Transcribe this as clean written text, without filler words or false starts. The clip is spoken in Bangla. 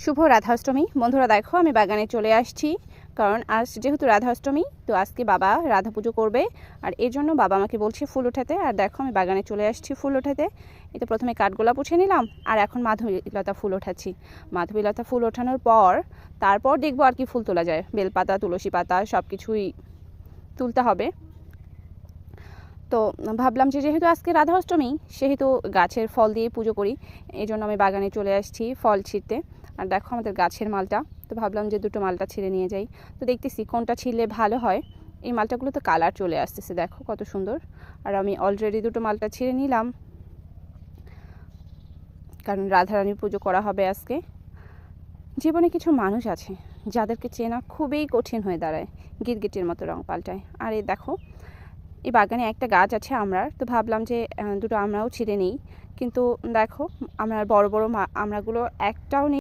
শুভ রাধাষ্টমী বন্ধুরা, দেখো আমি বাগানে চলে আসছি, কারণ আজ যেহেতু রাধাষ্টমী, তো আজকে বাবা রাধা পুজো করবে, আর এর জন্য বাবা আমাকে বলছে ফুল ওঠাতে। আর দেখো আমি বাগানে চলে আসছি ফুল ওঠাতে। এই তো প্রথমে কাঠগোলাপ উঠিয়ে নিলাম, আর এখন মাধবীলতা ফুল ওঠাচ্ছি। মাধবীলতা ফুল ওঠানোর পর তারপর দেখবো আর কি ফুল তোলা যায়। বেলপাতা, তুলসী পাতা সব কিছুই তুলতে হবে। তো ভাবলাম যে যেহেতু আজকে রাধা অষ্টমী, সেহেতু গাছের ফল দিয়ে পুজো করি, এই জন্য আমি বাগানে চলে আসছি ফল ছিঁড়তে। আর দেখো আমাদের গাছের মালটা, তো ভাবলাম যে দুটো মালটা ছিঁড়ে নিয়ে যাই। তো দেখতেছি কোনটা ছিঁড়লে ভালো হয়। এই মালটাগুলো তো কালার চলে আসতেছে, দেখো কত সুন্দর। আর আমি অলরেডি দুটো মালটা ছিঁড়ে নিলাম, কারণ রাধারানীর পুজো করা হবে আজকে। জীবনে কিছু মানুষ আছে যাদেরকে চেনা খুবই কঠিন হয়ে দাঁড়ায়, গিরগিটির মতো রং পাল্টায়। আর এই দেখো এই বাগানে একটা গাছ আছে আমড়ার, তো ভাবলাম যে দুটো আমরাও ছিঁড়ে নিই। কিন্তু দেখো আমরা বড় বড় আমড়াগুলো একটাও নেই।